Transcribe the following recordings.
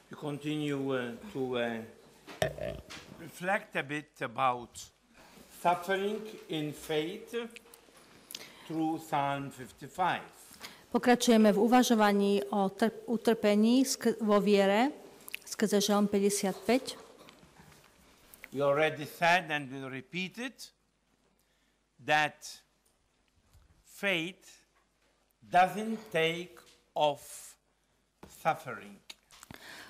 We continue to reflect a bit about suffering in faith through Psalm 55. Pokračujeme v uvažovaní o utrpení vo viere skrze Žalm 55. We already said and we'll repeat it that faith doesn't take off suffering.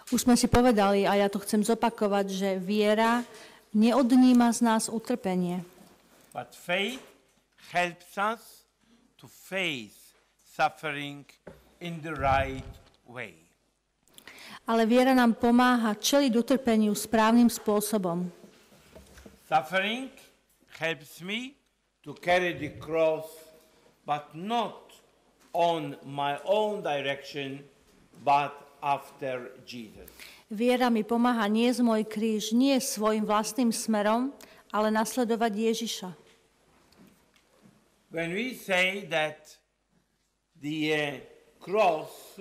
Už sme si povedali, a ja to chcem zopakovať, že viera neodníma z nás utrpenie. But faith helps us to face suffering in the right way. Ale viera nám pomáha čeliť utrpeniu správnym spôsobom. Suffering helps me to carry the cross, but not on my own direction, but after Jesus. Viera mi pomáha niesť môj kríž nie svojim vlastným smerom, ale nasledovať Ježiša. When we say that the cross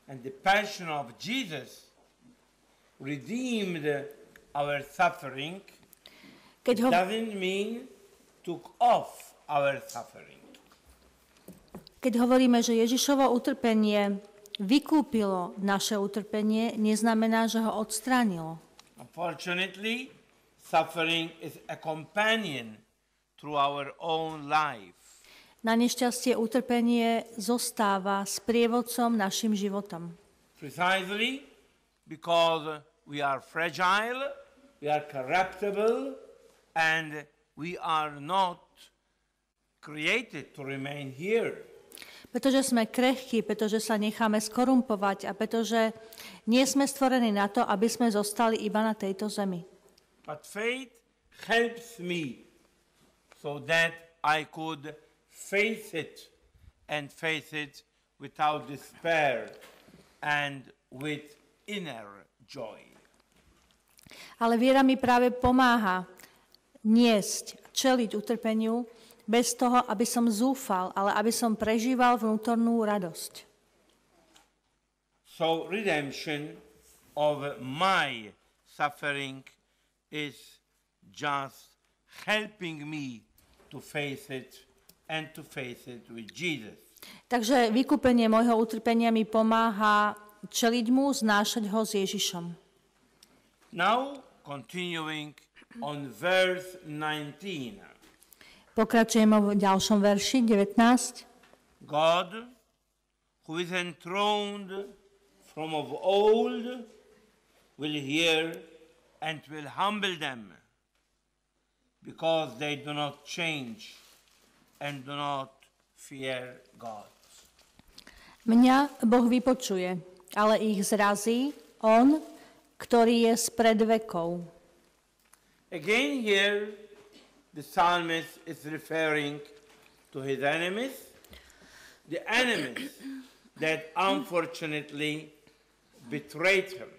and the passion of Jesus redeemed our suffering, it doesn't mean took off our suffering. Keď hovoríme, že Ježišovo utrpenie vykúpilo naše utrpenie, neznamená, že ho odstránilo. Unfortunately, suffering is a companion through our own life. Na nešťastie utrpenie zostáva sprievodcom našim životom. Precisely because we are fragile, we are corruptible, and we are not created to remain here. Pretože sme krehkí, pretože sa necháme skorumpovať a pretože nie sme stvorení na to, aby sme zostali iba na tejto zemi. But faith helps me so that I could face it and face it without despair and with inner joy. Ale viera mi práve pomáha niesť, čeliť utrpeniu bez toho, aby som zúfal, ale aby som prežíval vnútornú radosť. So redemption of my suffering is just helping me to face it and to face it with Jesus. Takže vykúpenie môjho utrpenia mi pomáha čeliť mu, znášať ho s Ježišom. Now continuing on verse 19. Pokračujeme v ďalšom verši 19. God, who is enthroned from of old, will hear and will humble them, because they do not change and do not fear God. Mňa Boh vypočuje, ale ich zrazí on, ktorý je spred vekov. Again here, the psalmist is referring to his enemies, the enemies that unfortunately betrayed him.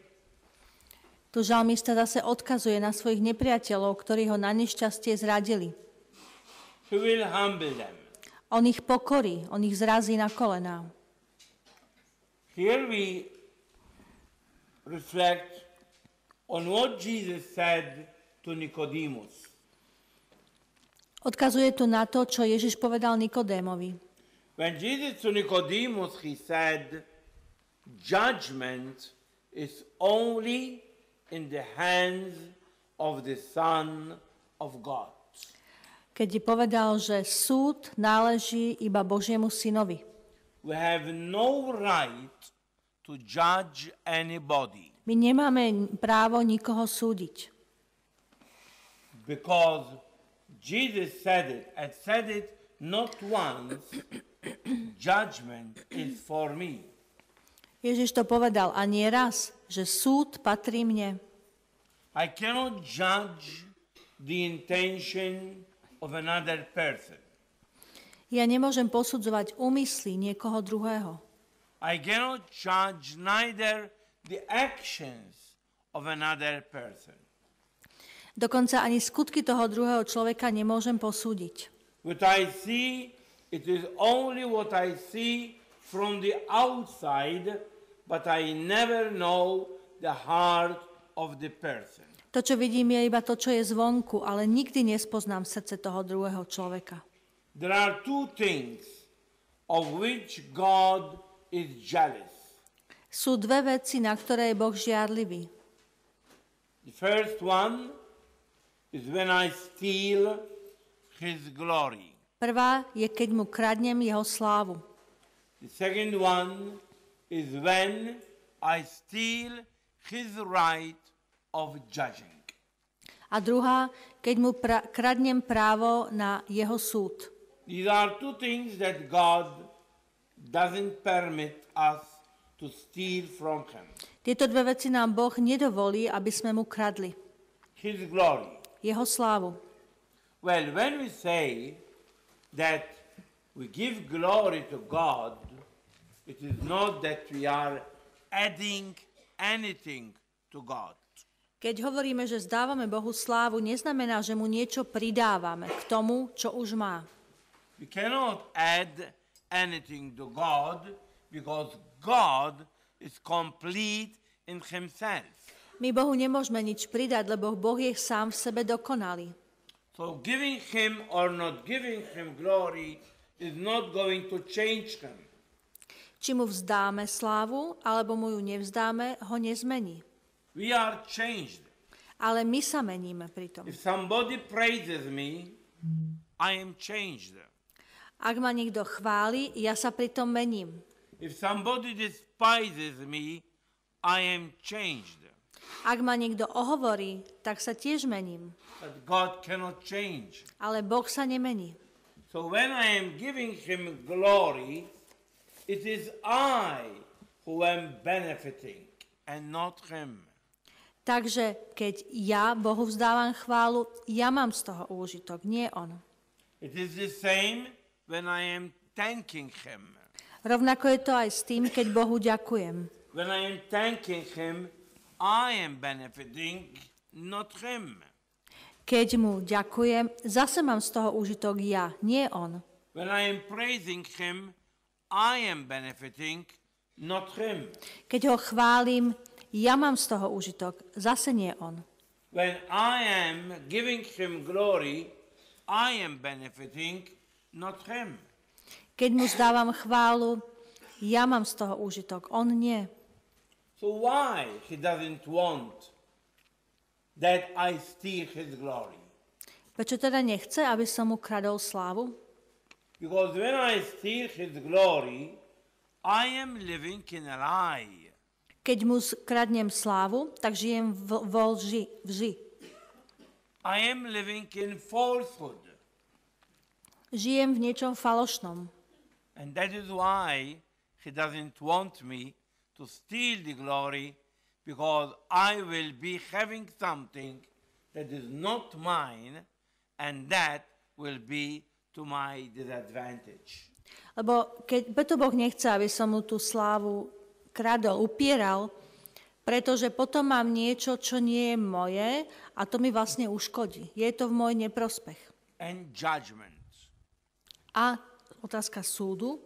Tu žalmista zase odkazuje na svojich nepriateľov, ktorí ho na nešťastie zradili. He will humble them. On ich pokorí, on ich zrazí na kolená. Here we reflect on what Jesus said to Nicodemus. Odkazuje tu na to, čo Ježiš povedal Nikodémovi. When Jesus to Nicodemus, he said, judgment is only in the hands of the Son of God. Keď povedal, že súd náleží iba Božiemu synovi. We have no right to judge anybody. My nemáme právo nikoho súdiť. Because Jesus said it, and said it not once, judgment is for me. Ježiš to povedal a nie raz, že súd patrí mne. I cannot judge the intention of another person. Ja nemôžem posudzovať úmysly niekoho druhého. I cannot judge neither the actions of another person. Dokonca ani skutky toho druhého človeka nemôžem posúdiť. What I see, it is only what I see from the outside, but I never know the heart of the person. To, čo vidím, je iba to, čo je zvonku, ale nikdy nespoznám srdce toho druhého človeka. There are two things of which God is jealous. Sú dve veci, na ktoré je Boh žiarlivý. The first one is when I steal his glory. Prvá je, keď mu kradnem jeho slávu. The second one is when I steal his right of judging. A druhá, keď mu kradnem právo na jeho súd. These are two things that God doesn't permit us to steal from him. Tieto dve veci nám Boh nedovolí, aby sme mu kradli. His glory. Jeho slávu. Well, when we say that we give glory to God, it is not that we are adding anything to God. Keď hovoríme, že zdávame Bohu slávu, neznamená, že mu niečo pridávame k tomu, čo už má. We cannot add anything to God because God is complete in himself. My Bohu nemôžeme nič pridať, lebo Boh je sám v sebe dokonalý. So giving him or not giving him glory is not going to change him. Či mu vzdáme slávu, alebo mu ju nevzdáme, ho nezmení. We are changed. Ale my sa meníme pri tom. If somebody praises me, I am changed. Ak ma niekto chváli, ja sa pri tom mením. If somebody despises me, I am changed. Ak ma niekto ohovorí, tak sa tiež mením. But God cannot change. Ale Boh sa nemení. So when I am giving him glory, it is I who am benefiting and not him. Takže keď ja Bohu vzdávam chválu, ja mám z toho úžitok, nie on. It is the same when I am thanking him. Rovnako je to aj s tým, keď Bohu ďakujem. When I am thanking him, I am benefiting, not him. Keď mu ďakujem, zase mám z toho úžitok ja, nie on. When I am praising him, I am benefiting, not him. Keď ho chválim, ja mám z toho úžitok, zase nie on. When I am giving him glory, I am benefiting, not him. Keď mu zdávam chválu, ja mám z toho úžitok, on nie. So why he doesn't want that I steal his glory? Prečo teda nechce, aby som mu kradol slávu? Because when I steal his glory, I am living in a lie. Keď mu kradnem slávu, tak žijem vo lži. I am living in falsehood. Žijem v niečom falošnom. And that is why he doesn't want me to steal the glory, because I will be having something that is not mine, and that will be to my disadvantage. Lebo preto Boh nechce, aby som mu tú slávu kradol, upieral, pretože potom mám niečo, čo nie je moje a to mi vlastne uškodí. Je to v môj neprospech. And judgment. A otázka súdu.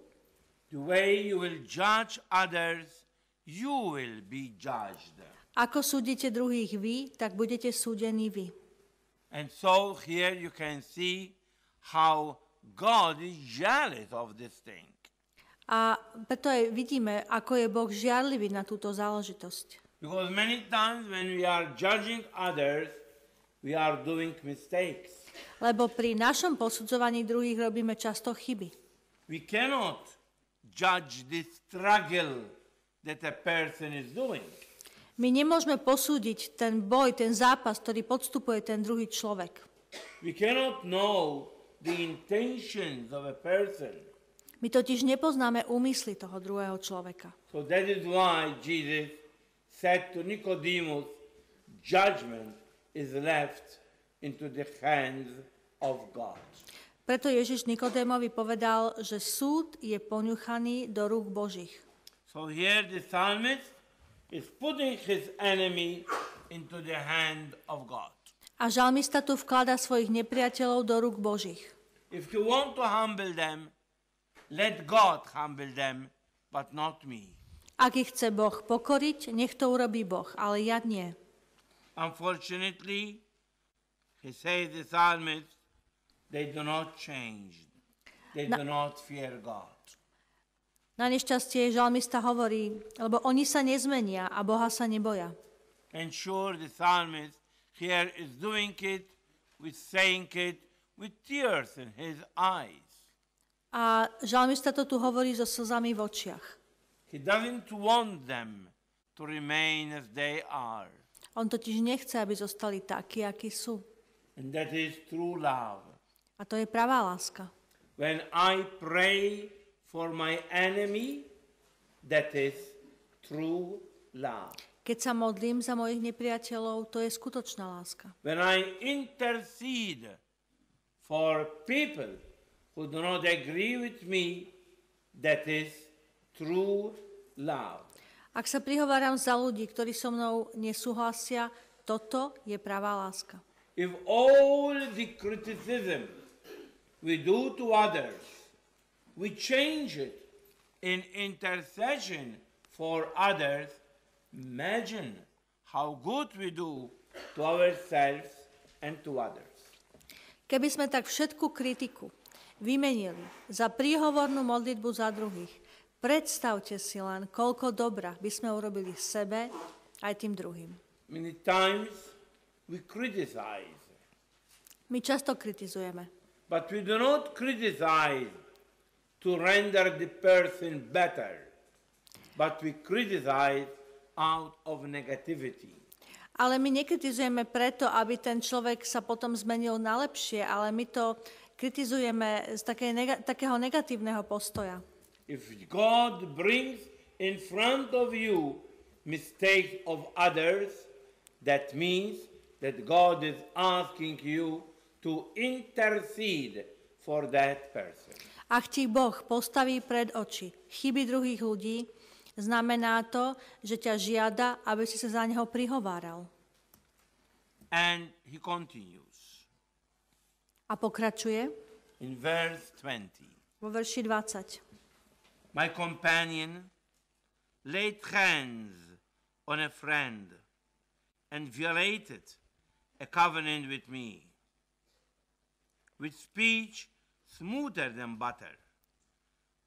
The way you will judge others, you will be judged. Ako súdite druhých vy, tak budete súdení vy. And so here you can see how God is jealous of this thing. A preto aj vidíme, ako je Boh žiarlivý na túto záležitosť. Because many times when we are judging others, we are doing mistakes. Lebo pri našom posudzovaní druhých robíme často chyby. We cannot judge the struggle that a person is doing. My nemôžeme posúdiť ten boj, ten zápas, ktorý podstupuje ten druhý človek. We cannot know the intentions of a person. My totiž nepoznáme úmysly toho druhého človeka. So that is why Jesus said to Nicodemus, judgment is left into the hands of God. Preto Ježiš Nikodémovi povedal, že súd je poňuchaný do rúk Božích. So here the psalmist is putting his enemy into the hand of God. A žalmista tu vklada svojich nepriateľov do rúk Božích. If you want to humble them, let God humble them, but not me. Ak ich chce Boh pokoriť, nech to urobí Boh, ale ja nie. Unfortunately, he says the psalmist, they do not change. They do not fear God. Na nešťastie žalmista hovorí, lebo oni sa nezmenia a Boha sa neboja. And sure, the psalmist here is doing it with saying it with tears in his eyes. A žalmista to tu hovorí so slzami v očiach. He doesn't want them to remain as they are. On totiž nechce, aby zostali takí, akí sú. And that is true love. A to je pravá láska. When I pray for my enemy, that is true love. Keď sa modlím za mojich nepriateľov, to je skutočná láska. When I intercede for people who do not agree with me, that is true love. Ak sa prihováram za ľudí, ktorí so mnou nesúhlasia, toto je pravá láska. If all the criticism we do to others, we change it in intercession for others, imagine how good we do to ourselves and to others. Keby sme tak všetku kritiku vymenili za príhovornú modlitbu za druhých, predstavte si len, koľko dobra by sme urobili sebe aj tým druhým. Many times we criticize, My často kritizujeme, but we do not criticize to render the person better, but we criticize out of negativity. ale my nekritizujeme preto, aby ten človek sa potom zmenil na lepšie, ale my to kritizujeme z takého negatívneho postoja. If God brings in front of you mistakes of others, that means that God is asking you to intercede for that person. Ak ti Boh postaví pred oči chyby druhých ľudí, znamená to, že ťa žiada, aby si sa za neho prihováral. And he continues A pokračuje in verse 20. vo verši 20. My companion laid hands on a friend and violated a covenant with me, with speech smoother than butter,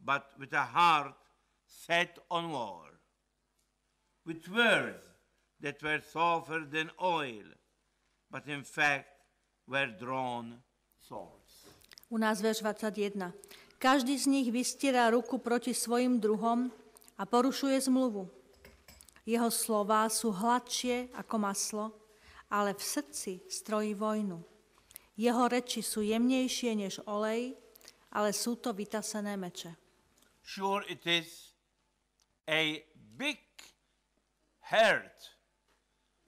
but with a heart set on war, with words that were softer than oil, but in fact were drawn swords. U nás verš 21. Každý z nich vystiera ruku proti svojim druhom a porušuje zmluvu. Jeho slová sú hladšie ako maslo, ale v srdci strojí vojnu. Jeho reči sú jemnejšie než olej, ale sú to vytasené meče. Sure, it is a big hurt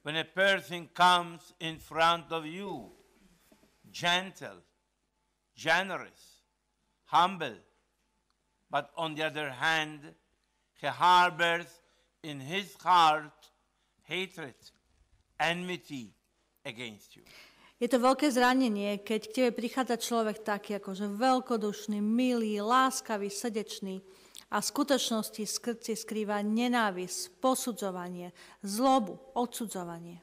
when a person comes in front of you, gentle, generous, humble, but on the other hand, he harbors in his heart hatred, enmity against you. Je to veľké zranenie, keď k tebe prichádza človek taký, akože veľkodušný, milý, láskavý, srdečný a v skutočnosti v srdci skrýva nenávisť, posudzovanie, zlobu, odsudzovanie.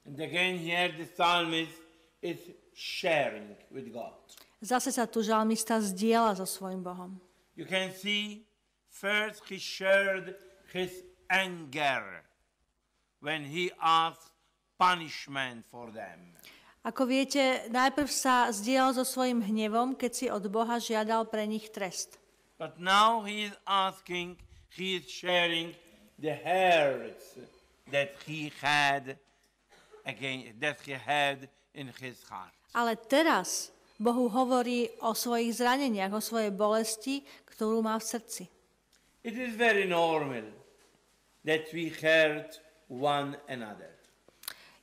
And again here the psalmist is sharing with God. Zase sa tu žalmista zdieľa so svojím Bohom. You can see first he shared his anger when he asked punishment for them. Ako viete, najprv sa zdieľal so svojím hnevom, keď si od Boha žiadal pre nich trest. But now he is sharing the hurts that he had in his heart. Ale teraz Bohu hovorí o svojich zraneniach, o svojej bolesti, ktorú má v srdci. It is very normal that we hurt one another.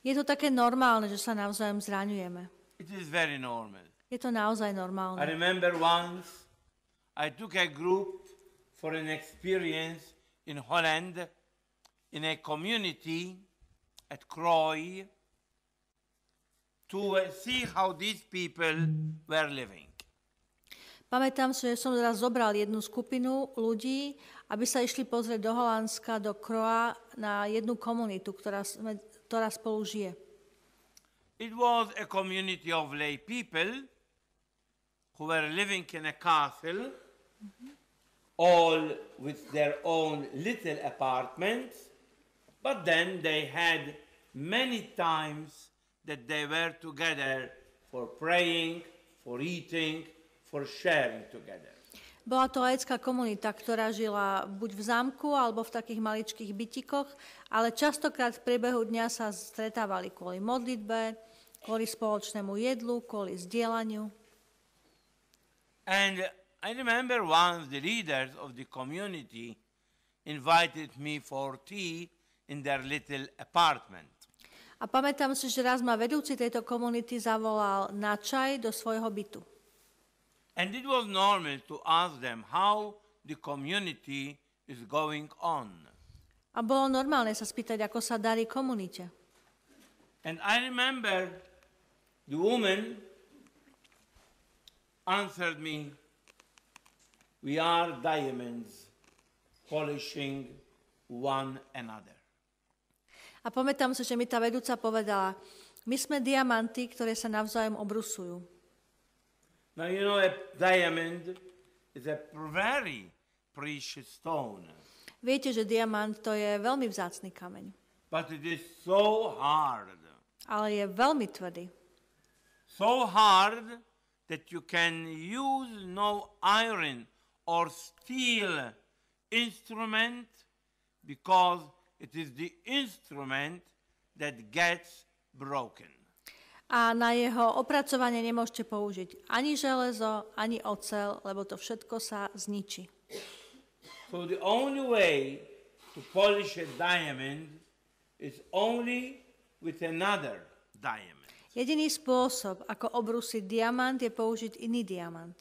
Je to také normálne, že sa navzájom zraňujeme. It is very normal. Je to naozaj I normálne. remember once I took a group for an experience in Holland in a community at Krooi to see how these people were living. Pamätám si, že som raz zobral jednu skupinu ľudí, aby sa išli pozrieť do Holandska, do Kroa, na jednu komunitu, ktorá spolu žije. It was a community of lay people who were living in a castle, all with their own little apartments, but then they had many times that they were together for praying, for eating, for sharing together. Bola to laická komunita, ktorá žila buď v zámku, alebo v takých maličkých bytikoch, ale častokrát v priebehu dňa sa stretávali kvôli modlitbe, kvôli spoločnému jedlu, kvôli zdieľaniu. And I remember once the leaders of the community invited me for tea in their little apartment. A pamätám si, že raz ma vedúci tejto komunity zavolal na čaj do svojho bytu. And it was normal to ask them how the community is going on. A bolo normálne sa spýtať, ako sa darí komunite. And I remember the woman answered me, "We are diamonds polishing one another." A pamätám si, že mi tá vedúca povedala, my sme diamanty, ktoré sa navzájom obrusujú. Now you know a diamond is a very precious stone. Viete, že diamant to je veľmi vzácny kameň, But it is so hard. ale je veľmi tvrdý. So hard that you can use no iron or steel instrument because it is the instrument that gets broken. A na jeho opracovanie nemôžete použiť ani železo, ani oceľ, lebo to všetko sa zničí. So the only way to polish a diamond is only with another diamond. Jediný spôsob, ako obrusiť diamant, je použiť iný diamant.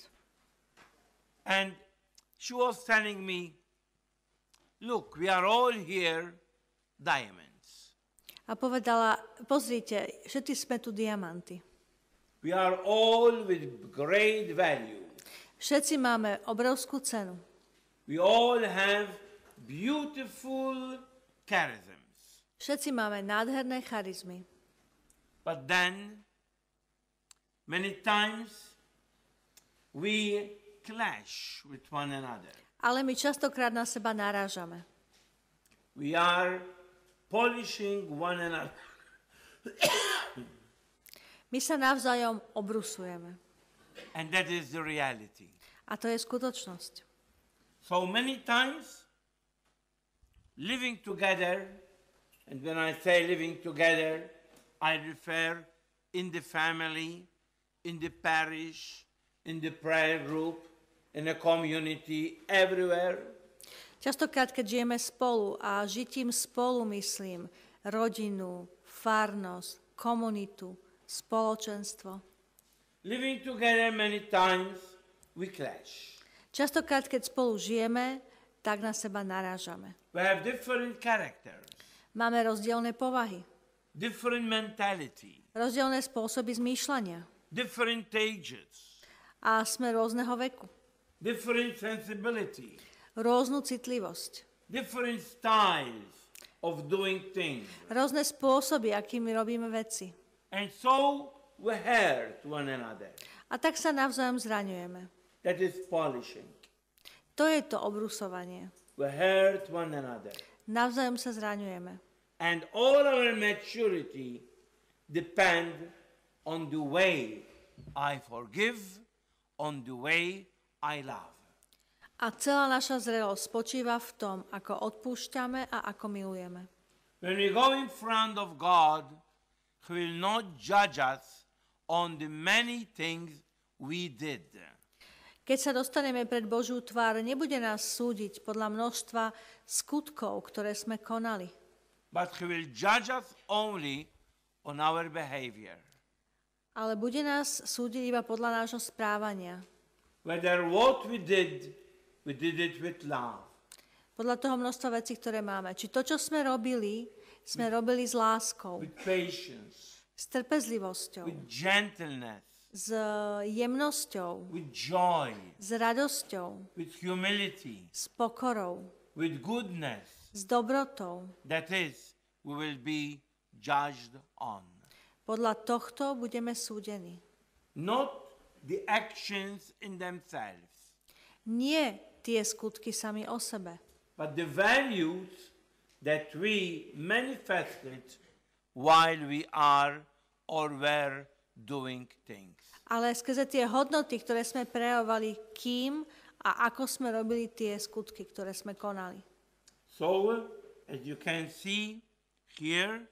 And she was telling me, look, we are all here diamonds. A povedala, pozrite, všetci sme tu diamanty. We are all with great value. Všetci máme obrovskú cenu. We all have beautiful charisms. Všetci máme nádherné charizmy. But then, many times, we clash with one another. Ale my častokrát na seba narážame. We are polishing one another. My sa navzájom obrusujeme. And that is the reality. A to je skutočnosť. So many times, living together, and when I say living together, I refer in the family, in the parish, in the prayer group, in a community, everywhere. Častokrát, keď žijeme spolu a žitím spolu myslím rodinu, farnosť, komunitu, spoločenstvo. Living together many times, we clash. Častokrát, keď spolu žijeme, tak na seba narážame. We have different characters, Máme rozdielne povahy, different mentality, rozdielne spôsoby zmýšľania different ages, a sme rôzneho veku, different sensibility, rôznu citlivosť, different styles of doing things. rôzne spôsoby, akými robíme veci. And so we hurt one another. A tak sa navzájom zraňujeme. That is polishing. To je to obrusovanie. We hurt one another. Navzájom sa zraňujeme. And all our maturity depend on the way I forgive, on the way I love. A celá naša zrelosť spočíva v tom, ako odpúšťame a ako milujeme. When we go in front of God, He will not judge us on the many things we did. Keď sa dostaneme pred Božiu tvár, nebude nás súdiť podľa množstva skutkov, ktoré sme konali. But He will judge us only on our behavior. Ale bude nás súdiť iba podľa nášho správania. Whether what we did it with love. Podľa toho množstva vecí, ktoré máme. Či to, čo sme robili s láskou, With patience, s trpezlivosťou, with gentleness, s jemnosťou, with joy, s radosťou, with humility, s pokorou, with goodness. s dobrotou. That is, we will be judged on. Podľa tohto budeme súdení. Not the actions in themselves, Nie tie skutky sami o sebe, but the values that we manifested while we are or were doing things. ale skrze tie hodnoty, ktoré sme prejavovali, kým a ako sme robili tie skutky, ktoré sme konali. So, as you can see here,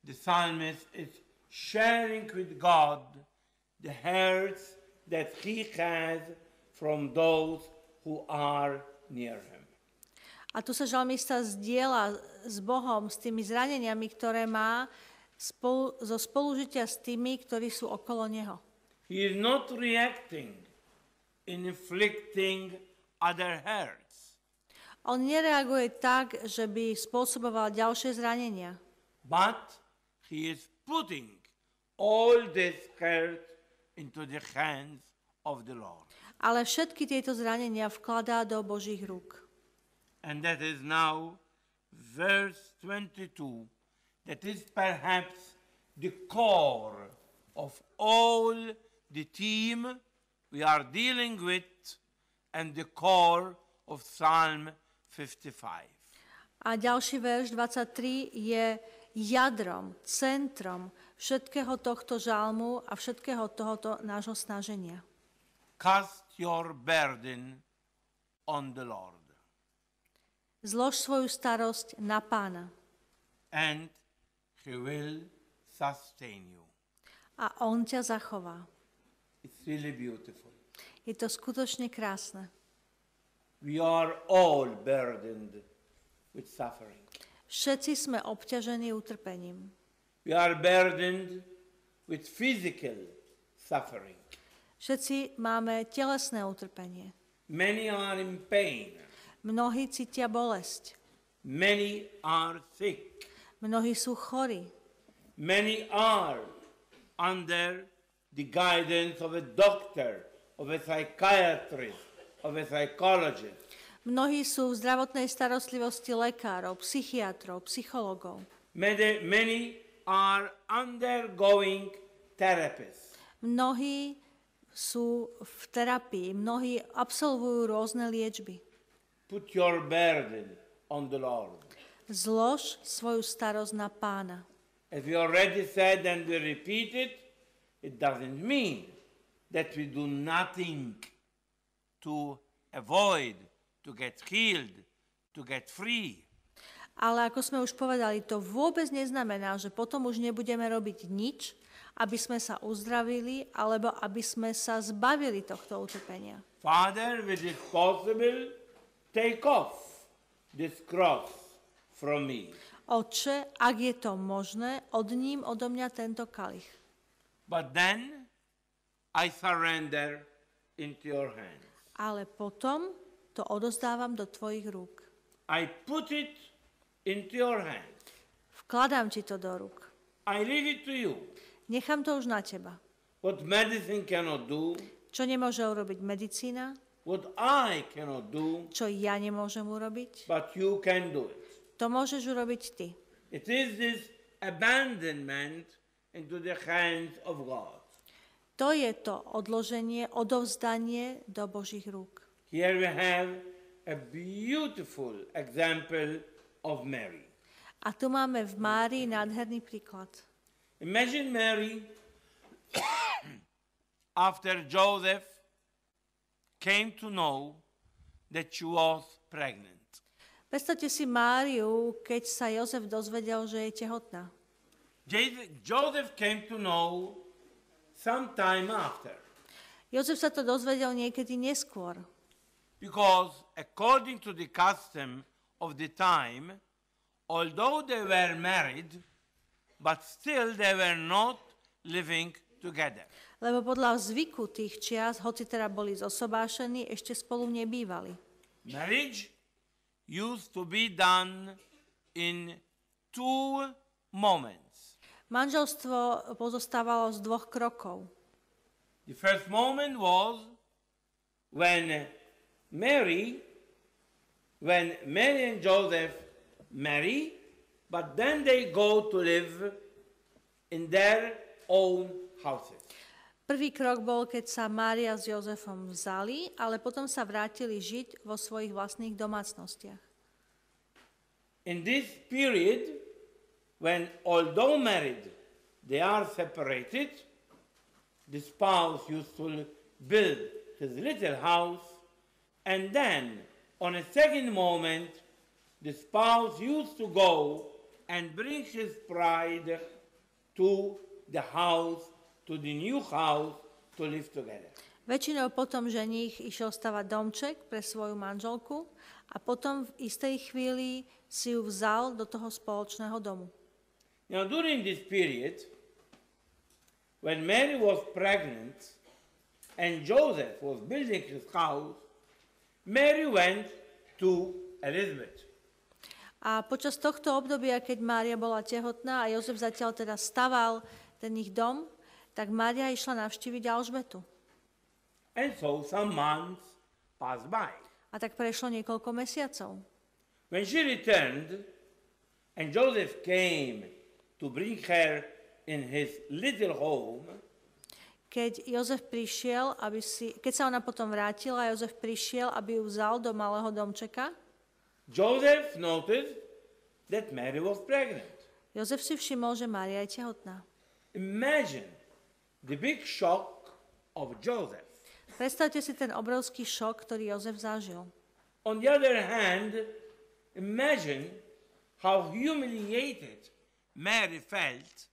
the psalmist is sharing with God the hurts that he has from those who are near him. A tu sa žalmista zdieľa s Bohom, s tými zraneniami, ktoré má zo spolužitia s tými, ktorí sú okolo neho. He is not reacting in inflicting other hurts, On nereaguje tak, že by spôsoboval ďalšie zranenia, but he is putting all this hurt into the hands of the Lord. ale všetky tieto zranenia vkladá do Božích rúk. And that is now verse 22. That is perhaps the core of all the theme we are dealing with and the core of Psalm 55. A ďalší verš 23 je jadrom, centrom všetkého tohto žalmu a všetkého tohoto nášho snaženia. Cast your burden on the Lord, Zlož svoju starosť na Pána and he will sustain you. a On ťa zachová. It's really beautiful. Je to skutočne krásne. We are all burdened with suffering. Všetci sme obťažení utrpením. We are burdened with physical suffering. Všetci máme telesné utrpenie. Many are in pain. Mnohí cítia bolesť. Many are sick. Mnohí sú chorí. Many are under the guidance of a doctor, of a psychiatrist, of a psychologist. Mnohí sú v zdravotnej starostlivosti lekárov, psychiatrov, psychologov. Many are undergoing therapies. Mnohí sú v terapii, mnohí absolvujú rôzne liečby. Put your burden on the Lord. Zlož svoju starosť na Pána. As we already said and we repeat it, it doesn't mean that we do nothing to avoid, to get healed, to get free. Ale ako sme už povedali, to vôbec neznamená, že potom už nebudeme robiť nič, aby sme sa uzdravili, alebo aby sme sa zbavili tohto utrpenia. Father, if it is possible, take off this cross from me. Otče, ak je to možné, odním odo mňa tento kalich. But then I surrender into your hands. Ale potom to odozdávam do tvojich rúk. I put it into your hands. Vkladám ti to do rúk. I leave it to you. Nechám to už na teba. What medicine cannot do, Čo nemôže urobiť medicína, what I cannot do, čo ja nemôžem urobiť, but you can do it. to môžeš urobiť ty. It is this abandonment into the hands of God. To je to odloženie, odovzdanie do Božích rúk. Here we have a beautiful example of Mary. A tu máme v Márii nádherný príklad. Imagine Mary after Joseph came to know that she was pregnant. Predstavte si Máriu, keď sa Jozef dozvedel, že je tehotná. Joseph came to know some time after. Jozef sa to dozvedel niekedy neskôr. Because according to the custom of the time, although they were married, but still they were not living together. Lebo podľa zvyku tých čias, hoci teda boli zosobášení, ešte spolu nebývali. Marriage used to be done in two moments. Manželstvo pozostávalo z dvoch krokov. The first moment was when Mary and Joseph marry, but then they go to live in their own houses. Prvý krok bol, keď sa Mária s Jozefom vzali, ale potom sa vrátili žiť vo svojich vlastných domácnostiach. In this period, when although married, they are separated, the spouse used to build his little house, and then, on a second moment, the spouse used to go and bring his bride to the house, to the new house, to live together. Väčšinou potom ženích išiel stavať domček pre svoju manželku a potom v istej chvíli si ju vzal do toho spoločného domu. Now, during this period, when Mary was pregnant and Joseph was building his house, Mary went to Elizabeth. A počas tohto obdobia, keď Mária bola tehotná a Jozef zatiaľ teda staval ten ich dom, tak Mária išla navštíviť Alžbetu. And so some months passed by. A tak prešlo niekoľko mesiacov. When she returned and Joseph came to bring her in his little home, Keď sa ona potom vrátila, Jozef prišiel, aby ju vzal do malého domčeka, Joseph noticed that Mary was pregnant. Jozef si všimol, že Mária je tehotná. Imagine the big shock of Joseph. Predstavte si ten obrovský šok, ktorý Jozef zažil. On the other hand, imagine how humiliated Mary felt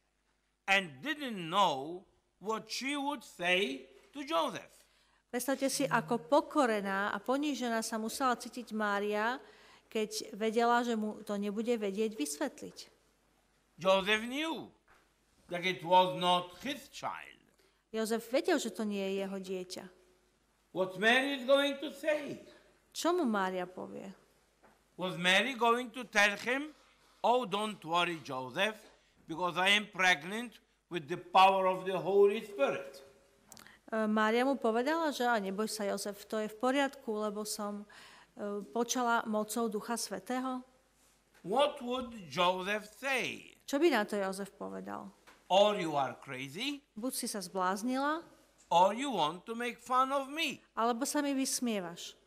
and didn't know what she would say to Joseph. Predstavte si, ako pokorená a ponížená sa musela cítiť Mária, keď vedela, že mu to nebude vedieť vysvetliť. Joseph knew that it was not his child. Jozef vedel, že to nie je jeho dieťa. What Mary is going to say? Čo mu Mária povie? Was Mary going to tell him, "Oh, don't worry, Joseph, because I am pregnant with the power of the Holy Spirit"? Mária mu povedala, že neboj sa, Jozef, to je v poriadku, lebo som počala mocou Ducha Svätého. What would Joseph say? Čo by na to Jozef povedal? Or you are crazy, Buď si sa zbláznila, or you want to make fun of me. alebo sa mi vysmievaš.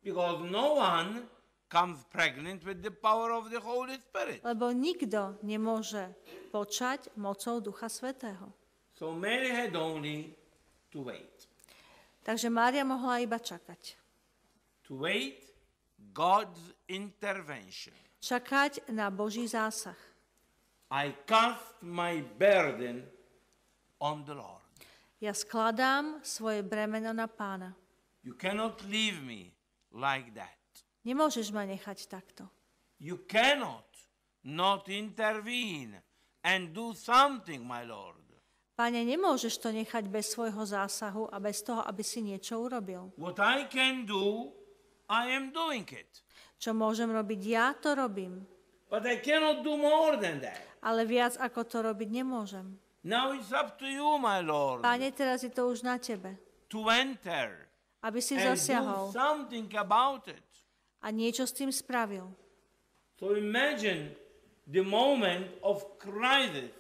Because no one comes pregnant with the power of the Holy Spirit. Lebo nikto nemôže počať mocou Ducha Svätého. So Mary had only to wait. Takže Mária mohla iba čakať. To wait God's intervention. Čakať na Boží zásah. I cast my burden on the Lord. Ja skladám svoje bremeno na Pána. You cannot leave me like that. Nemôžeš ma nechať takto. You cannot not intervene and do something, my Lord. Pane, nemôžeš to nechať bez svojho zásahu a bez toho, aby si niečo urobil. What I can do, I am doing it. Čo môžem robiť ja, to robím. But I cannot do more than that. Ale viac ako to robiť nemôžem. Now it's up to you, my Lord, Pane, teraz je to už na tebe, to enter aby si and do zasiahol something about it. a niečo s tým spravil. So imagine the moment of crisis,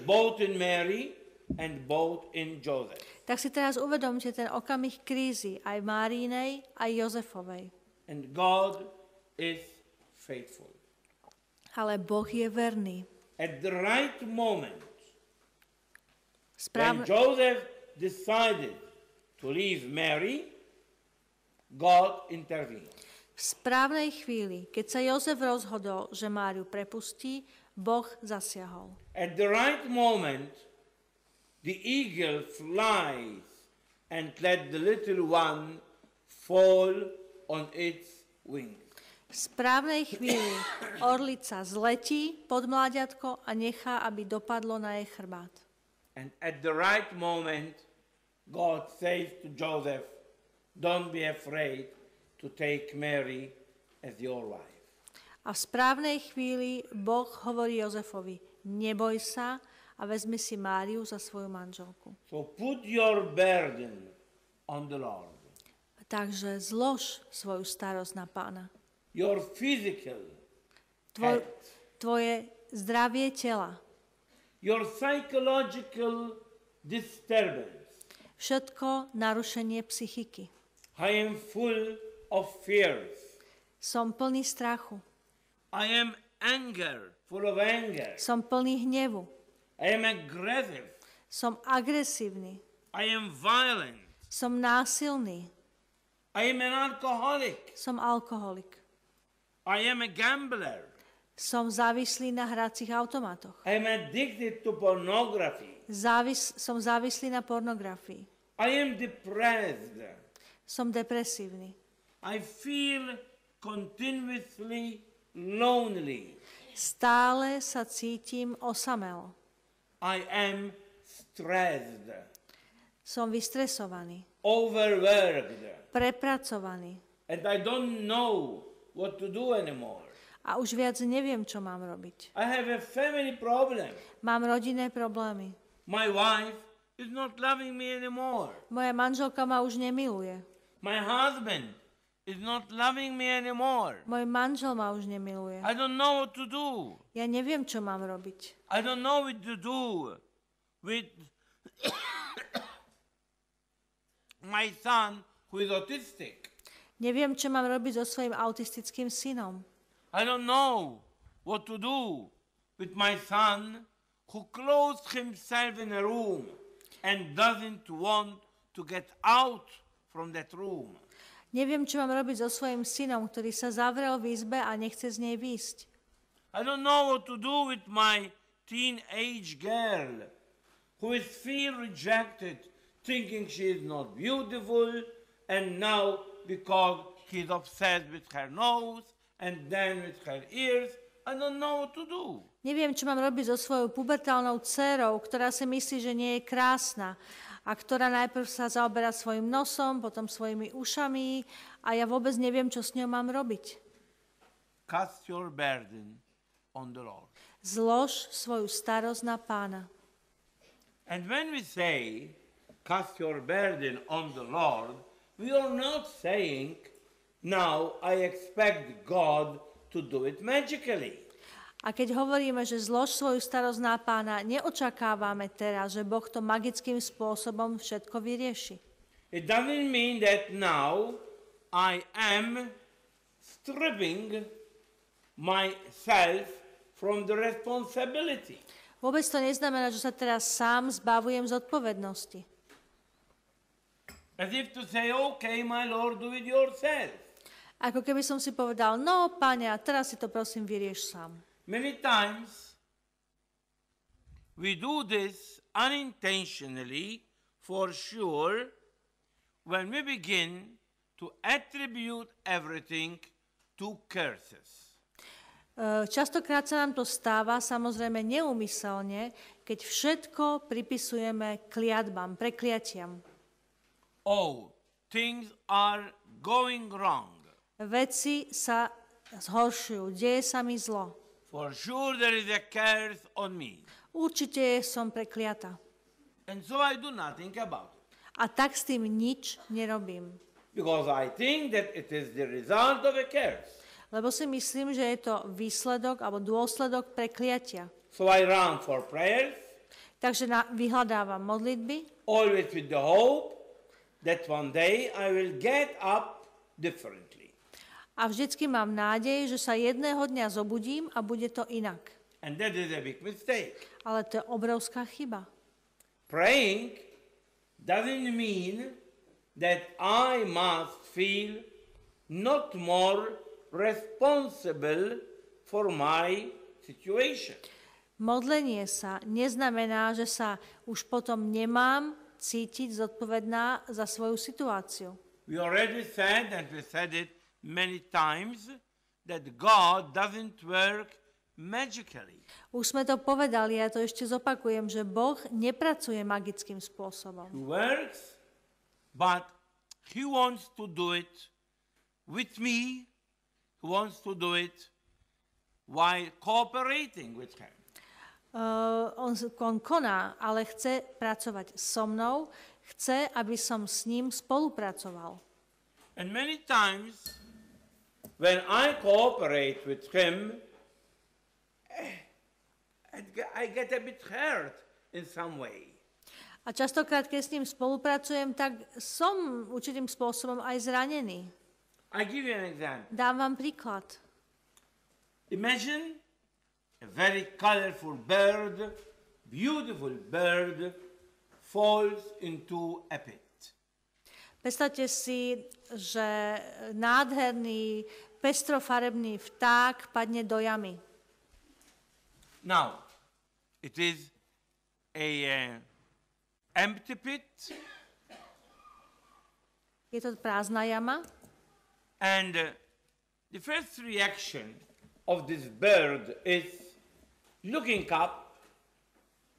both in Mary and both in Joseph. Tak si teraz uvedomte ten okamih krízy, aj Márinej, aj Jozefovej. And God is faithful. Ale Boh je verný. At the right moment, when Správne, Joseph decided to leave Mary, God intervened. v správnej chvíli, keď sa Jozef rozhodol, že Máriu prepustí, Boh zasiahol. At the right moment, the eagle flies and let the little one fall on its wings. V správnej chvíli orlica zletí pod mláďatko a nechá, aby dopadlo na jej chrbát. And at the right moment, God says to Joseph, don't be afraid to take Mary as your wife. A v správnej chvíli Boh hovorí Jozefovi, neboj sa a a vezmi si Máriu za svoju manželku. So put your burden on the Lord. Takže zlož svoju starosť na Pána. Your physical Tvoj, health, tvoje zdravie tela, your psychological disturbance. všetko narušenie psychiky. I am full of fears. Som plný strachu. I am full of anger. Som plný hnevu. I am aggressive. Som agresívny. I am violent. Som násilný. I am an alcoholic. Som alkoholik. I am a gambler. Som závislý na hracích automatoch. I am addicted to pornography. Som závislý na pornografii. I am depressed. Som depresívny. I feel continuously lonely. Stále sa cítim osamelo. I am stressed, Som vystresovaný. overworked, Prepracovaný. and I don't know what to do anymore. A už viac neviem, čo mám robiť. I have a family problem. Mám rodinné problémy. My wife is not loving me anymore. Moja manželka ma už nemiluje. My husband is not loving me anymore. Môj manžel ma už nemiluje. I don't know what to do. Ja neviem, čo mám robiť. I don't know what to do with my son who is autistic. Neviem, čo mám robiť so svojím autistickým synom. I don't know what to do with my son who closed himself in a room and doesn't want to get out from that room. Neviem, čo mám robiť so svojím synom, ktorý sa zavrel v izbe a nechce z nej výjsť. I don't know what to do with my teenage girl who is feel rejected, thinking she is not beautiful, and now because he's obsessed with her nose and then with her ears, I don't know what to do. Neviem, čo mám robiť so svojou pubertálnou dcérou, ktorá si myslí, že nie je krásna a ktorá najprv sa zaoberá svojim nosom, potom svojimi ušami a ja vôbec neviem, čo s ňou mám robiť. Cast your burden on the Lord. Zlož svoju starosť na Pána. And when we say, cast your burden on the Lord, we are not saying, now I expect God to do it magically. A keď hovoríme, že zlož svoju starosť na Pána, neočakávame teraz, že Boh to magickým spôsobom všetko vyrieši. It doesn't mean that now I am stripping myself from the responsibility. Vôbec to neznamená, že sa teraz sám zbavujem zodpovednosti. As if to say, okay, my Lord, do it yourself. Ako keby som si povedal, no, Pane, a teraz si to prosím vyrieš sám. Many times we do this unintentionally, for sure, when we begin to attribute everything to curses. Častokrát sa nám to stáva, samozrejme neúmyselne, keď všetko pripisujeme kliatbám, prekliatiam. Oh, things are going wrong. Veci sa zhoršujú, deje sa mi zlo. For sure there is a curse on me. Určite som prekliata. And so I do nothing about it. A tak s tým nič nerobím. Because I think that it is the result of a curse. Lebo si myslím, že je to výsledok alebo dôsledok prekliatia. So I run for prayers, Takže vyhľadávam modlitby, always with the hope that one day I will get up differently. a vždycky mám nádej, že sa jedného dňa zobudím a bude to inak. And that is a big mistake. Ale to je obrovská chyba. Praying doesn't mean that I must feel not more responsible for my situation. Modlenie sa neznamená, že sa už potom nemám cítiť zodpovedná za svoju situáciu. We already said, and we said it many times, that God doesn't work magically. Už sme to povedali, ja to ešte zopakujem, že Boh nepracuje magickým spôsobom. He works, but He wants to do it with me. He wants to do it while cooperating with Him. On on koná, ale chce pracovať so mnou, chce, aby som s ním spolupracoval. And many times, when I cooperate with him, I get a bit hurt in some way. A častokrát, keď s ním spolupracujem, tak som určitým spôsobom aj zranený. I give you an example. Dám vám príklad. Imagine a very colorful bird, beautiful bird, falls into a pit. Predstavte si, že nádherný, pestrofarebný vták padne do jamy. Now, it is a empty pit, Je to prázdna jama and the first reaction of this bird is looking up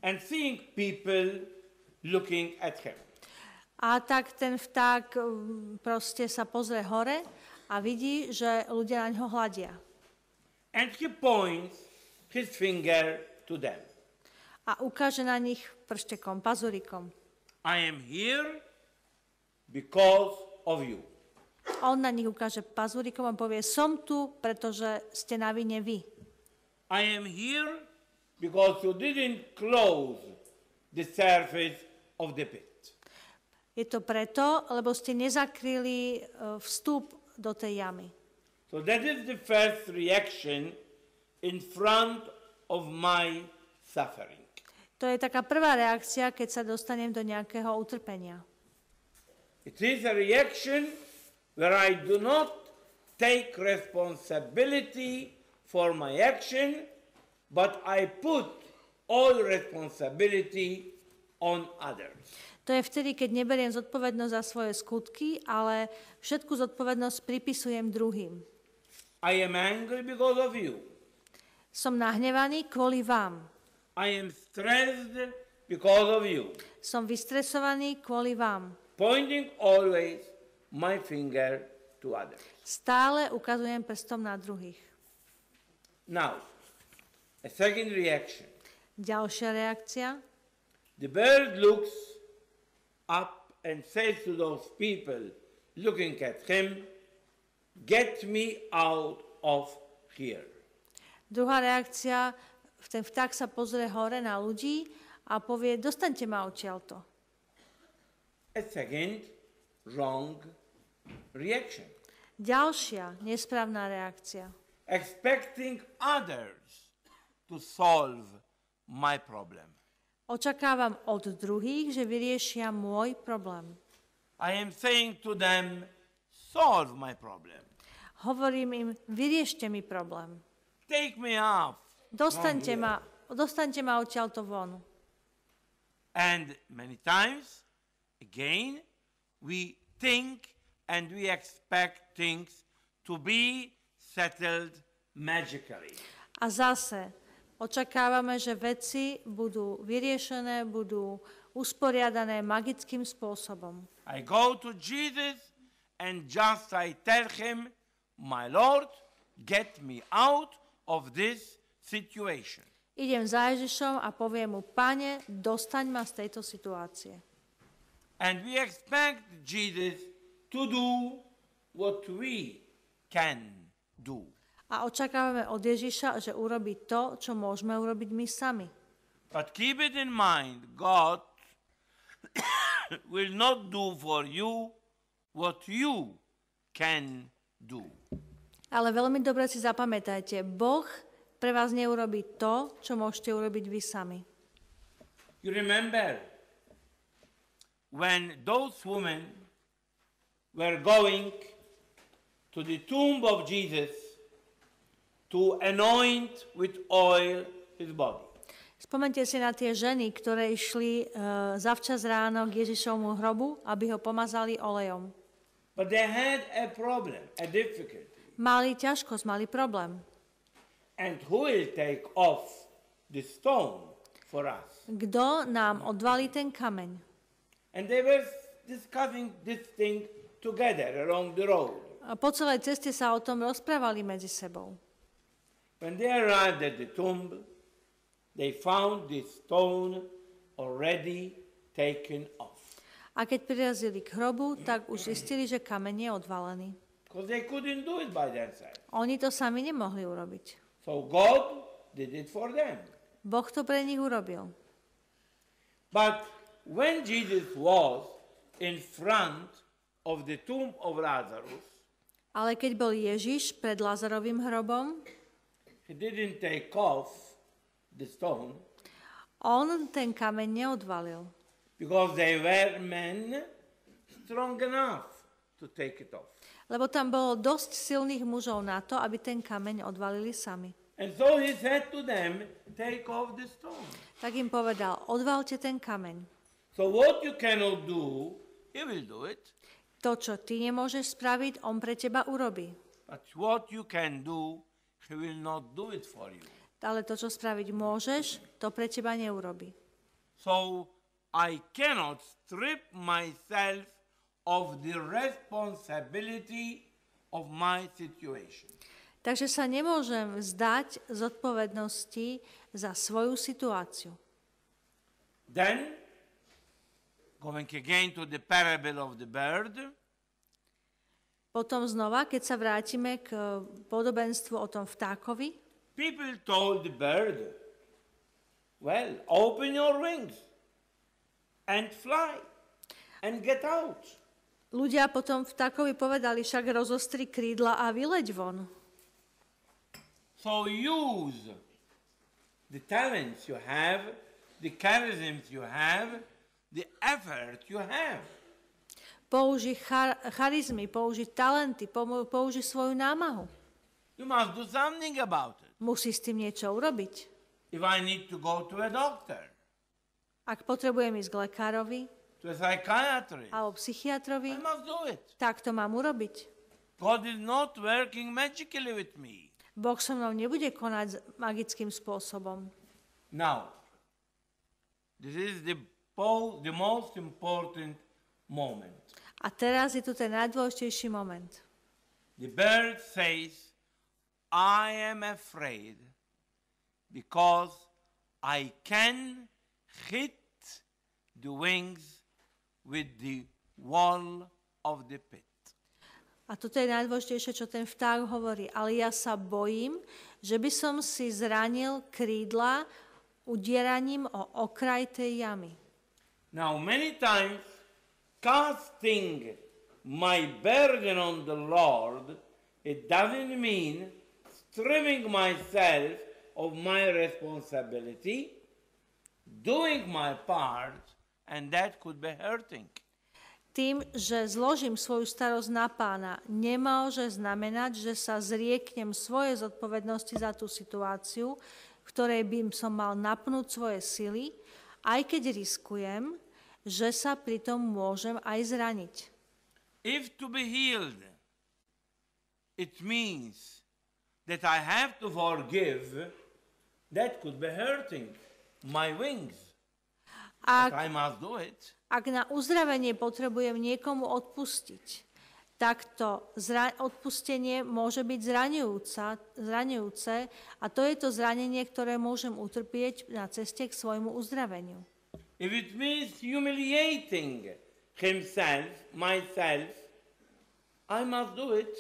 and seeing people looking at him. a tak ten vták proste sa pozrie hore a vidí, že ľudia na ňo hľadia. And he points his finger to them. A ukáže na nich prštekom, pazurikom. I am here because of you. On na nich ukáže pazurikom a povie, som tu, pretože ste na vine vy. I am here because you didn't close the surface of the pit. Je to preto, lebo ste nezakryli vstup do tej jamy. So that is the first reaction in front of my suffering. To je taká prvá reakcia, keď sa dostanem do nejakého utrpenia. It is a reaction where I do not take responsibility for my action, but I put all responsibility on others. To je vtedy, keď neberiem zodpovednosť za svoje skutky, ale všetku zodpovednosť pripisujem druhým. I am angry because of you. Som nahnevaný kvôli vám. I am stressed because of you. Som vystresovaný kvôli vám. Pointing always my finger to others. Stále ukazujem prstom na druhých. Now, a second reaction. Ďalšia reakcia. The bird looks up and says to those people looking at him, "Get me out of here." Druhá reakcia, ten vták sa pozrie hore na ľudí a povie, dostaňte ma odtiaľto. A second wrong reaction. Ďalšia nesprávna reakcia. Expecting others to solve my problem. Očakávam od druhých, že vyriešia môj problém. I am saying to them, solve my problem. Hovorím im, vyriešte mi problém. Take me off. Dostaňte ma odtiaľto von. And many times, again, we think and we expect things to be settled magically. A zase očakávame, že veci budú vyriešené, budú usporiadané magickým spôsobom. I go to Jesus and just I tell him, my Lord, get me out of this situation. Idem za Ježišom a poviem mu, Pane, dostaň ma z tejto situácie. And we expect Jesus to do what we can do. A očakávame od Ježiša, že urobí to, čo môžeme urobiť my sami. But keep it in mind, God will not do for you what you can do. Ale veľmi dobre si zapamätajte, Boh pre vás neurobí to, čo môžete urobiť vy sami. You remember when those women were going to the tomb of Jesus to anoint with oil his body. Spomeňte si na tie ženy, ktoré išli zavčas ráno k Ježišovmu hrobu, aby ho pomazali olejom. But they had a problem, a difficulty. Mali ťažkosť, mali problém. And who will take off the stone for us? Kto nám odvalí ten kameň? And they were discussing this thing together along the road. A po celej ceste sa o tom rozprávali medzi sebou. When they arrived at the tomb, they found the stone already taken off. A keď prirazili k hrobu, tak už zistili, že kameň je odvalený. Because they couldn't do it by themselves. Oni to sami nemohli urobiť. So God did it for them. Boh to pre nich urobil. But when Jesus was in front of the tomb of Lazarus, Ale keď bol Ježiš pred Lázarovým hrobom, he didn't take off the stone on ten kameň neodvalil. because they were men strong enough to take it off. Lebo tam bolo dosť silných mužov na to, aby ten kameň odvalili sami. And so he said to them, take off the stone. Tak im povedal, odvalte ten kameň. So what you cannot do, he will do it. To, čo ty nemôžeš spraviť, on pre teba urobí. But what you can do, he will not do it for you. Ale to, čo spraviť môžeš, to pre teba neurobí. So I cannot strip myself of the responsibility of my situation. Takže sa nemôžem vzdať zodpovednosti za svoju situáciu. Then, going again to the parable of the bird, Potom znova, keď sa vrátime k podobenstvu o tom vtákovi, people told the bird, well, open your wings and fly and get out. ľudia potom vtákovi povedali, však rozostri krídla a vyleď von. So use the talents you have, the charisms you have, the effort you have. Použi charizmy, použi talenty, použi svoju námahu. You must do something about it. Musí s tým niečo urobiť. If I need to go to a doctor, Ak potrebujem ísť k lekárovi to a psychiatrist, alebo psychiatrovi, I must do it. tak to mám urobiť. God is not working magically with me. Boh so mnou nebude konať magickým spôsobom. Now, this is the most important moment. A teraz je tu ten najdôležitejší moment. The bird says, I am afraid because I can hit the wings with the wall of the pit. A toto je najdôležitejšie, čo ten vták hovorí. Ale ja sa bojím, že by som si zranil krídla udieraním o okraj tej jamy. Now, many times, casting my burden on the Lord, it doesn't mean stripping myself of my responsibility, doing my part, and that could be hurting. Tým, že zložím svoju starosť na Pána, nemôže znamenať, že sa zrieknem svoje zodpovednosti za tú situáciu, v ktorej by som mal napnúť svoje sily, aj keď riskujem, že sa pritom môžem aj zraniť. If to be healed, it means that I have to forgive, that could be hurting my wings. But I must do it. Ak na uzdravenie potrebujem niekomu odpustiť, tak to odpustenie môže byť zraňujúce a to je to zranenie, ktoré môžem utrpieť na ceste k svojmu uzdraveniu. If it means humiliating myself, I must do it.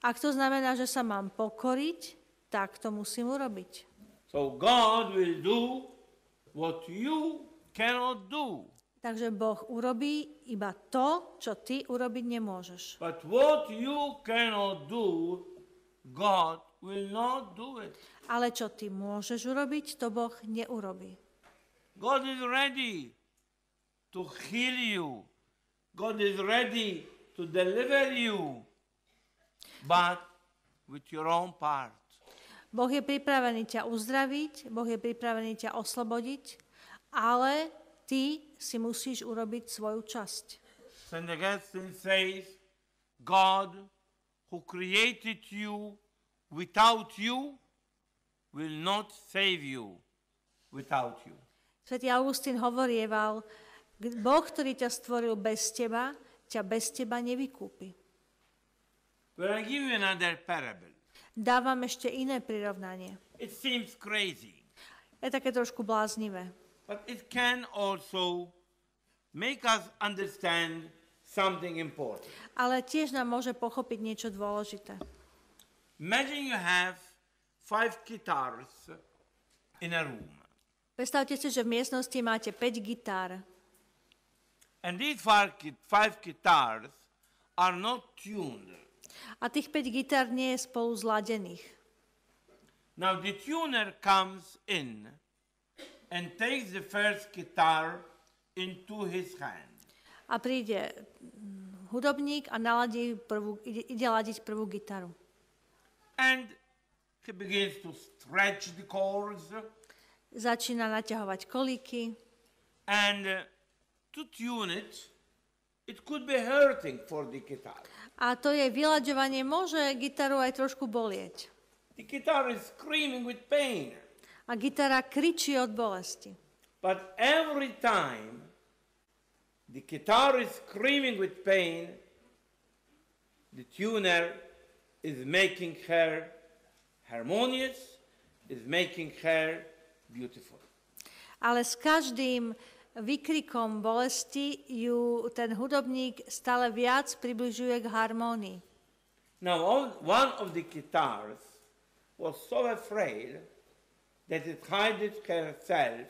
Ak to znamená, že sa mám pokoriť, tak to musím urobiť. So God will do what you cannot do. Takže Boh urobí iba to, čo ty urobiť nemôžeš. But what you cannot do, God will not do it. Ale čo ty môžeš urobiť, to Boh neurobí. God is ready to heal you. God is ready to deliver you. But with your own part. Boh je pripravený ťa uzdraviť, Boh je pripravený ťa oslobodiť, ale ty si musíš urobiť svoju časť. St. Augustine says, God who created you without you will not save you without you. Svätý Augustín hovorieval, Boh, ktorý ťa stvoril bez teba, ťa bez teba nevykúpi. But I give you another parable. Dávam ešte iné prirovnanie. It seems crazy. Je také trošku bláznivé. But it can also make us understand something important. Ale tiež nám môže pochopiť niečo dôležité. Imagine you have 5 guitars in a room. Predstavte si, že v miestnosti máte 5 gitár. And these 5 guitars are not tuned. A tých 5 gitár nie je spolu zladených. Now the tuner comes in and takes the first guitar into his hand. A príde hudobník a ide ladiť prvú gitaru. And he begins to stretch the chords. Začína naťahovať kolíky. And to tune it, it could be hurting for the guitar. A to jej vyľaďovanie môže gitaru aj trošku bolieť. The guitar is screaming with pain. A gitara kričí od bolesti. But every time the guitar is screaming with pain, the tuner is making her harmonious, is making her beautiful. Ale s každým výkrikom bolesti ju ten hudobník stále viac približuje k harmónii. Now, one of the guitars was so afraid that it hid herself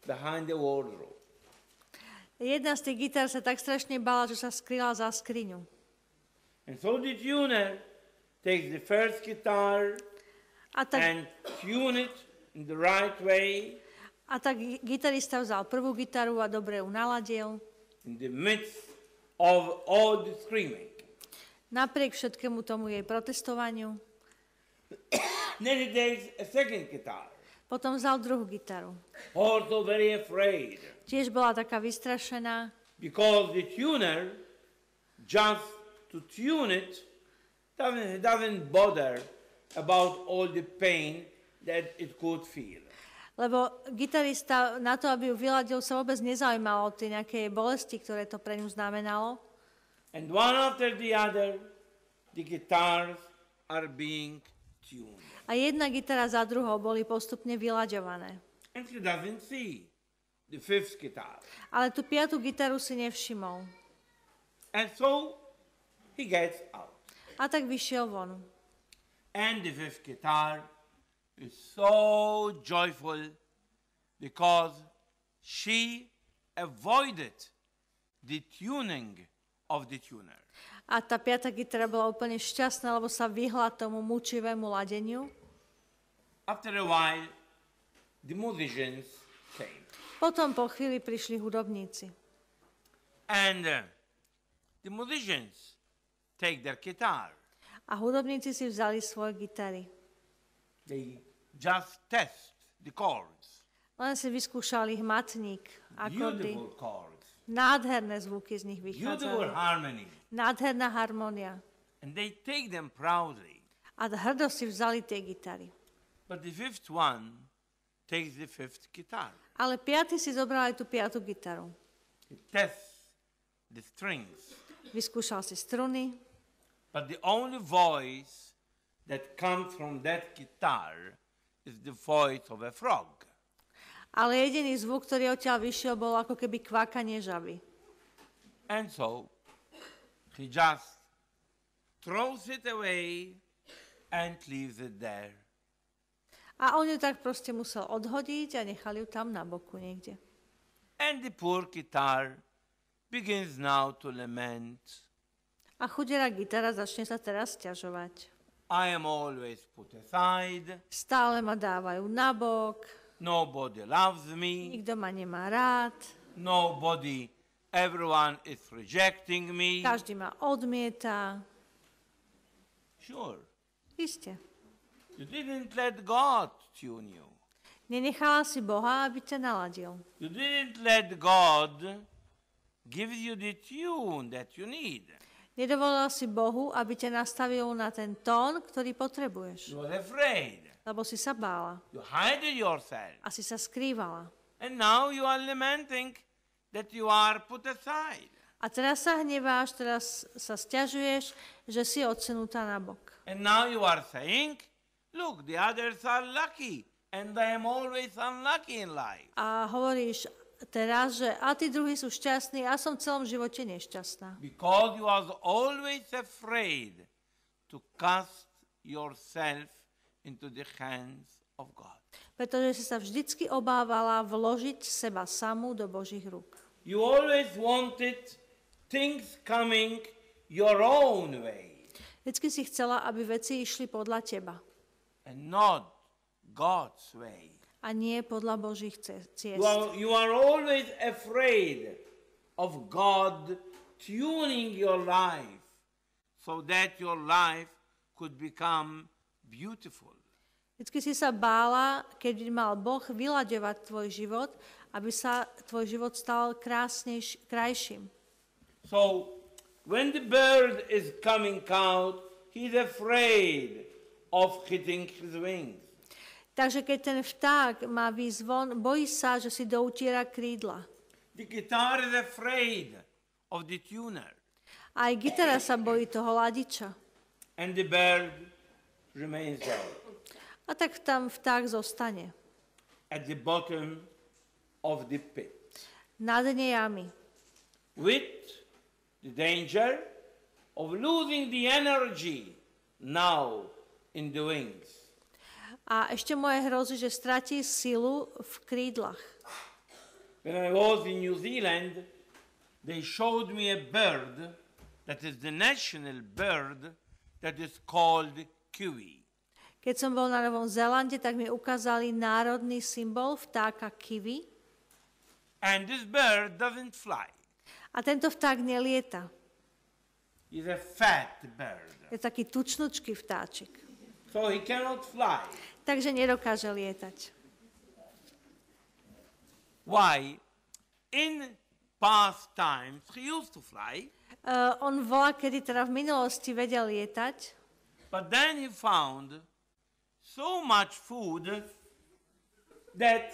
behind the wardrobe. Jedna z tých gitár sa tak strašne bála, že sa skryla za skriňu. And so the tuner takes the first guitar and tune it in the right way. A tak gitarista vzal prvú gitaru a dobre ju naladil. In the midst of all the screaming. Napriek všetkému tomu jej protestovaniu. Then he takes a second guitar. Potom vzal druhú gitaru. Also very afraid. Tiež bola taká vystrašená. Because the tuner, just to tune it, doesn't bother about all the pain that it could feel. Lebo gitarista na to, aby ju vyladil, sa vôbec nezaujímal o tie nejaké bolesti, ktoré to pre ňu znamenalo. And one after the other, the guitars are being tuned. A jedna gitara za druhou boli postupne vylaďované. And he doesn't see the fifth guitar. Ale tú piatú gitaru si nevšimol. And so he gets out. A tak vyšiel von. And the fifth guitar is so joyful because she avoided the tuning of the tuner. A tá piata gitara bola úplne šťastná, lebo sa vyhla tomu mučivému ladeniu. After a while, the musicians came. Potom po chvíli prišli hudobníci. And the musicians take their guitar. A hudobníci si vzali svoje gitary. They just test the chords. Len si vyskúšali matník, akordy. Beautiful chords. Nádherné zvuky z nich Beautiful vychádzali. harmony. Nádherná harmónia. And they take them proudly. A hrdo si vzali tie gitary. But the fifth one takes the fifth guitar. Ale piaty si zobral aj tú piatu gitaru. He tests the strings. Vyskúšal si struny. But the only voice that comes from that guitar is the voice of a frog. Ale jediný zvuk, ktorý odtiaľ vyšiel, bol ako keby kvákanie žaby. And so he just throws it away and leaves it there. A on ju tak proste musel odhodiť a nechal ju tam na boku niekde. And the poor guitar begins now to lament. A chudera gitara začne sa teraz sťažovať. I am always put aside. Stále ma dávajú nabok. Nobody loves me. Nikto ma nemá rád. Everyone is rejecting me. Každý ma odmieta. Sure. Isté. You didn't let God tune you. Nenechala si Boha, aby ťa naladil. You didn't let God give you the tune that you need. Nedovolil si Bohu, aby ťa nastavil na ten tón, ktorý potrebuješ. You were afraid. Lebo si sa bála. You hid yourself. A si sa skrývala. And now you are lamenting that you are put aside. A teraz sa hneváš, teraz sa sťažuješ, že si odsunutá na bok. And now you are saying, look, the others are lucky and I am always unlucky in life. A hovoríš teraz, že a tí druhí sú šťastní, ja som v celom živote nešťastná. Because you are always afraid to cast yourself into the hands of God. Pretože si sa vždycky obávala vložiť seba samú do Božích rúk. You always wanted things coming your own way Vždycky si chcela, aby veci išli podľa teba and not God's way. a nie podľa Božích ciest. You are always afraid of God tuning your life so that your life could become beautiful. Vždycky si sa bála, keď mal Boh vyľaďovať tvoj život, aby sa tvoj život stal krajším. So, when the bird is coming out, he's afraid of hitting his wings. Takže keď ten vták má výjsť von, bojí sa, že si doutiera krídla. The guitar is afraid of the tuner. Aj gitara sa bojí toho ladiča. And the bird remains there A tak tam vták zostane. at the bottom of the pit, Na dne jamy. with the danger of losing the energy now in the wings. A ešte moje hrozí, že stratí silu v krídlach. When I was in New Zealand, they showed me a bird that is the national bird that is called kiwi. Keď som bol na Novom Zélande, tak mi ukázali národný symbol vtáka kiwi. And this bird doesn't fly. A tento vták nelieta. He's a fat bird. Je taký tučnučký vtáčik. So he cannot fly. Takže nedokáže lietať. Why? In past times, he used to fly, On volá, kedy teda v minulosti vedel lietať, but then he found so much food that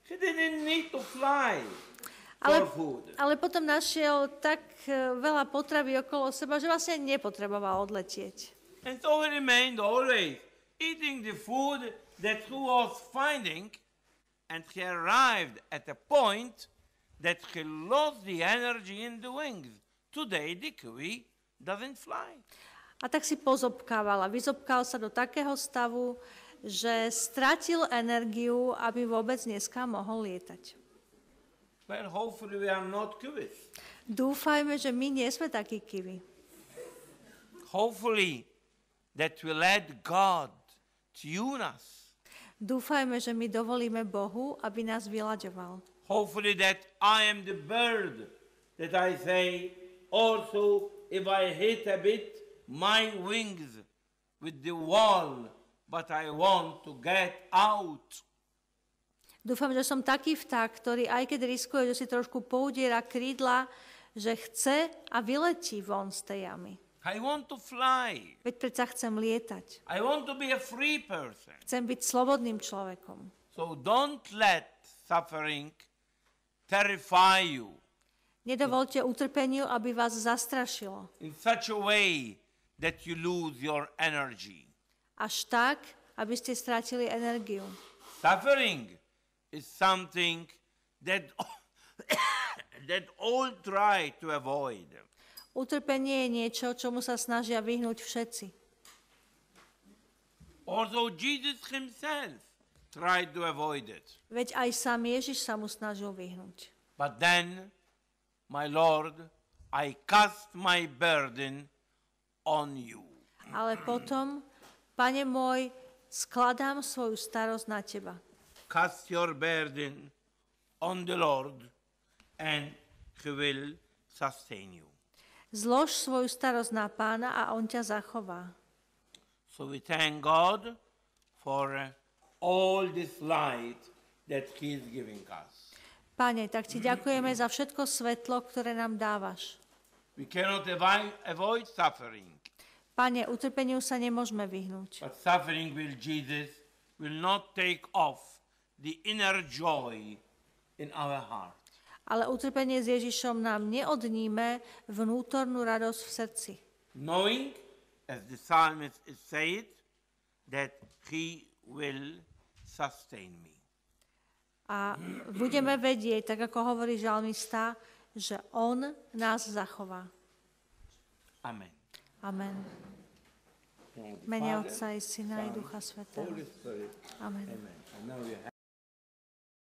he didn't need to fly for food. ale potom našiel tak veľa potravy okolo seba, že vlastne nepotreboval odletieť. And so he remained always eating the food that he was finding, and he arrived at a point that he lost the energy in the wings. Today the kiwi doesn't fly. A tak si pozobkával a vyzobkal sa do takého stavu, že stratil energiu, aby vôbec dneska mohol lietať. Well, hopefully we are not kiwis. Dúfajme, že my nie sme takí kiwi. Hopefully that we let God tune us. Dúfajme, že my dovolíme Bohu, aby nás vyľaďoval. Hopefully that I am the bird that I say, also if I hit a bit my wings with the wall, but I want to get out. Dúfam, že som taký vták, ktorý aj keď riskuje, že si trošku poudiera krídla, že chce a vyletí von z tej jamy. I want to fly. Veď predsa chcem lietať. I want to be a free person. Chcem byť slobodným človekom. So don't let suffering terrify you Nedovolte utrpeniu, aby vás zastrašilo. in such a way that you lose your energy. Až tak, aby ste stratili energiu. Suffering is something that that all try to avoid. Utrpenie je niečo, čomu sa snažia vyhnúť všetci. Also Jesus himself tried to avoid it. Veď aj sám Ježiš sa mu snažil vyhnúť. But then, my Lord, I cast my burden on you. Ale potom, Pane môj, skladám svoju starosť na teba. Cast your burden on the Lord, and he will sustain you. Zlož svoju starosť na Pána a on ťa zachová. So we thank God for all this light that he is giving us. Pane, tak ti ďakujeme za všetko svetlo, ktoré nám dávaš. We cannot avoid suffering, Pane, utrpeniu sa nemôžeme vyhnúť. but suffering will Jesus will not take off the inner joy in our heart. Ale utrpenie s Ježišom nám neodníme vnútornú radosť v srdci. Knowing, as the psalmist is said, that he will sustain me. A budeme vedieť, tak ako hovorí žalmista, že on nás zachová. Amen. Amen. In the name of the Mene Father, Otca i Syna i Son, Ducha Svätého. Holy Spirit. Amen. Amen. And now you have